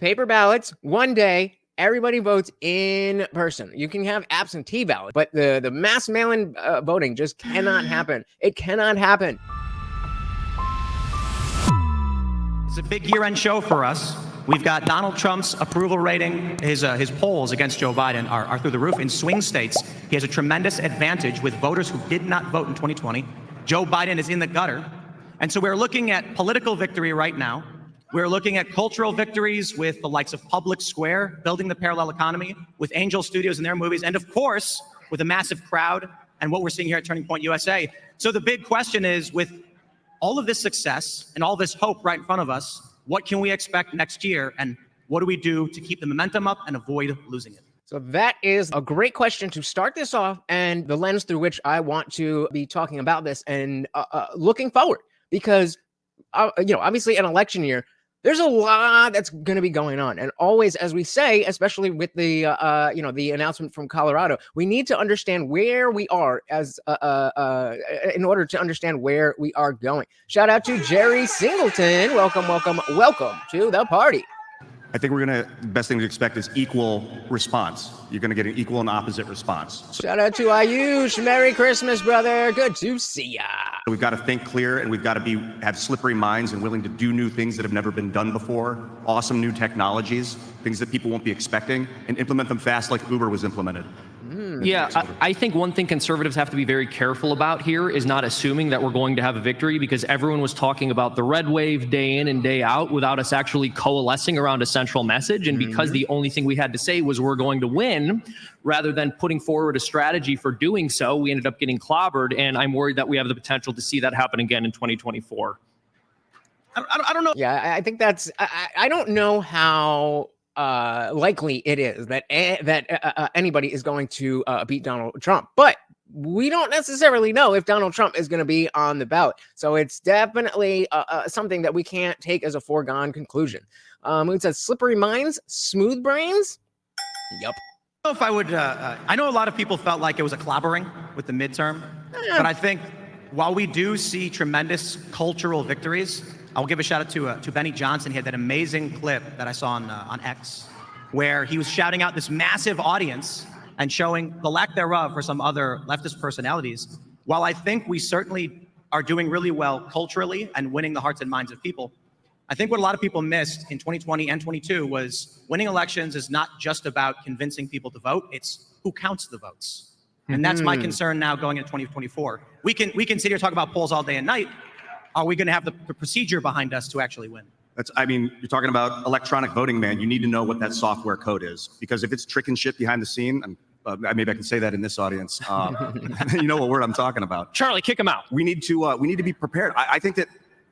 Paper ballots, one day, everybody votes in person. You can have absentee ballots, but the mass mail-in voting just cannot happen. It cannot happen. It's a big year-end show for us. We've got Donald Trump's approval rating. His polls against Joe Biden are through the roof. In swing states, he has a tremendous advantage with voters who did not vote in 2020. Joe Biden is in the gutter. And so we're looking at political victory right now. We're looking at cultural victories with the likes of Public Square, building the parallel economy, with Angel Studios and their movies, and of course, with a massive crowd and what we're seeing here at Turning Point USA. So the big question is, with all of this success and all this hope right in front of us, what can we expect next year? And what do we do to keep the momentum up and avoid losing it? So that is a great question to start this off, and the lens through which I want to be talking about this and looking forward, because obviously an election year, there's a lot that's going to be going on. And always, as we say, especially with the, the announcement from Colorado, we need to understand where we are as in order to understand where we are going. Shout out to Jerry Singleton. Welcome to the party. I think the best thing to expect is equal response. You're going to get an equal and opposite response. Shout out to Ayush. Merry Christmas, brother. Good to see ya. We've got to think clear, and we've got to have slippery minds and willing to do new things that have never been done before, awesome new technologies, things that people won't be expecting, and implement them fast like Uber was implemented. Yeah, I think one thing conservatives have to be very careful about here is not assuming that we're going to have a victory, because everyone was talking about the red wave day in and day out without us actually coalescing around a central message. And because the only thing we had to say was we're going to win, rather than putting forward a strategy for doing so, we ended up getting clobbered. And I'm worried that we have the potential to see that happen again in 2024. I don't know. Yeah, I think that's, I don't know how likely it is that anybody is going to beat Donald Trump, but we don't necessarily know if Donald Trump is going to be on the ballot. So it's definitely something that we can't take as a foregone conclusion. It says slippery minds, smooth brains. Yup. I don't know if I would, I know a lot of people felt like it was a clobbering with the midterm, but I think while we do see tremendous cultural victories, I'll give a shout out to Benny Johnson. He had that amazing clip that I saw on X, where he was shouting out this massive audience and showing the lack thereof for some other leftist personalities. While I think we certainly are doing really well culturally and winning the hearts and minds of people, I think what a lot of people missed in 2020 and 22 was winning elections is not just about convincing people to vote, it's who counts the votes. And that's my concern now going into 2024. We can sit here and talk about polls all day and night. Are we going to have the procedure behind us to actually win? You're talking about electronic voting, man. You need to know what that software code is, because if it's tricking shit behind the scene, maybe I can say that in this audience. You know what word I'm talking about. Charlie, kick him out. We need to be prepared. I think that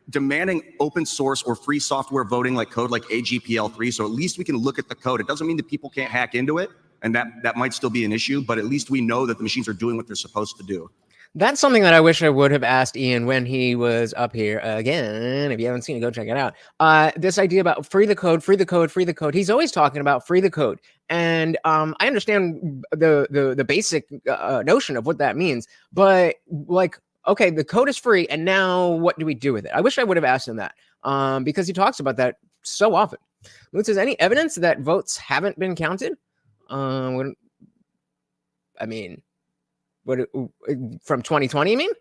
demanding open source or free software voting like code like AGPL3, so at least we can look at the code. It doesn't mean that people can't hack into it, and that might still be an issue, but at least we know that the machines are doing what they're supposed to do. That's something that I wish I would have asked Ian when he was up here again. If you haven't seen it, go check it out. This idea about free the code, free the code, free the code. He's always talking about free the code. And I understand the basic notion of what that means. But like, okay, the code is free, and now what do we do with it? I wish I would have asked him that because he talks about that so often. Moon says, any evidence that votes haven't been counted? What from 2020, you mean?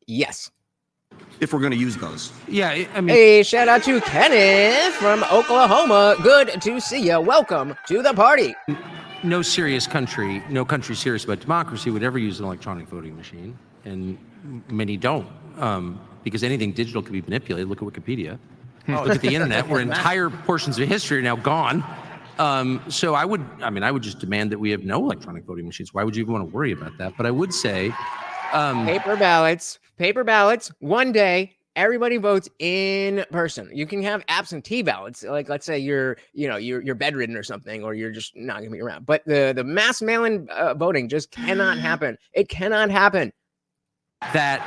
Yes. If we're going to use those. Yeah, I mean. Hey, shout out to Kenneth from Oklahoma. Good to see you. Welcome to the party. No country serious about democracy would ever use an electronic voting machine, and many don't, because anything digital can be manipulated. Look at Wikipedia. Look at the internet, where entire portions of history are now gone. So I would just demand that we have no electronic voting machines. Why would you even want to worry about that? But I would say, paper ballots, one day, everybody votes in person. You can have absentee ballots. Like, let's say you're bedridden or something, or you're just not gonna be around. But the mass mail-in voting just cannot happen. It cannot happen. That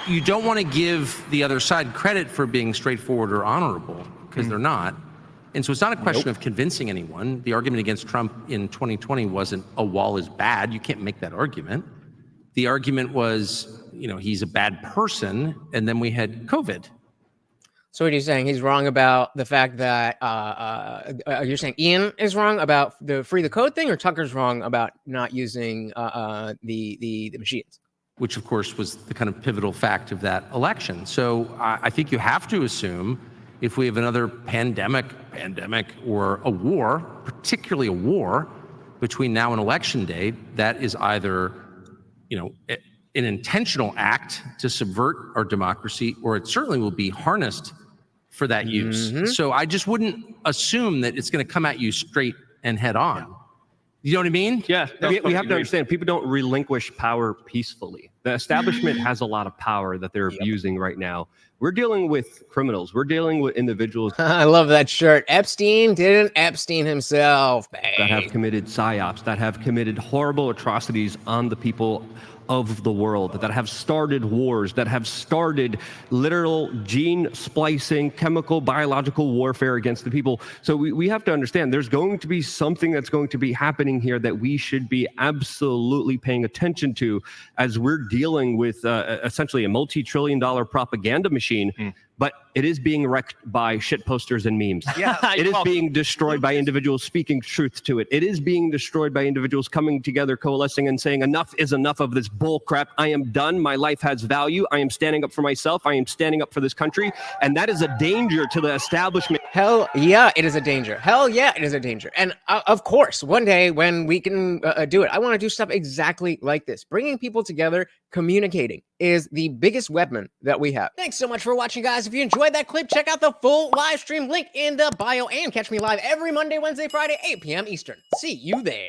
you don't want to give the other side credit for being straightforward or honorable, because they're not. And so it's not a question of convincing anyone. The argument against Trump in 2020 wasn't a wall is bad. You can't make that argument. The argument was, he's a bad person. And then we had COVID. So what are you saying? He's wrong about the fact that you're saying Ian is wrong about the free the code thing, or Tucker's wrong about not using the machines? Which of course was the kind of pivotal fact of that election. So I think you have to assume if we have another pandemic or a war, particularly a war between now and election day, that is either, an intentional act to subvert our democracy, or it certainly will be harnessed for that use. So I just wouldn't assume that it's going to come at you straight and head on. You know what I mean? Yeah, we have to understand people don't relinquish power peacefully. The establishment has a lot of power that they're abusing right now. We're dealing with criminals. We're dealing with individuals I love that shirt. Epstein didn't Epstein himself. that have committed psyops, that have committed horrible atrocities on the people of the world, that have started wars, that have started literal gene splicing, chemical, biological warfare against the people. So we have to understand there's going to be something that's going to be happening here that we should be absolutely paying attention to as we're dealing with essentially a multi-trillion-dollar propaganda machine. But it is being wrecked by shit posters and memes. Yeah, it is being destroyed by individuals speaking truth to it. It is being destroyed by individuals coming together, coalescing, and saying enough is enough of this bull crap. I am done. My life has value. I am standing up for myself. I am standing up for this country. And that is a danger to the establishment. Hell yeah, it is a danger. Hell yeah, it is a danger. And of course, one day when we can do it, I want to do stuff exactly like this. Bringing people together, communicating is the biggest weapon that we have. Thanks so much for watching, guys. If you enjoyed that clip, check out the full live stream link in the bio and catch me live every Monday, Wednesday, Friday, 8 p.m. Eastern. See you there.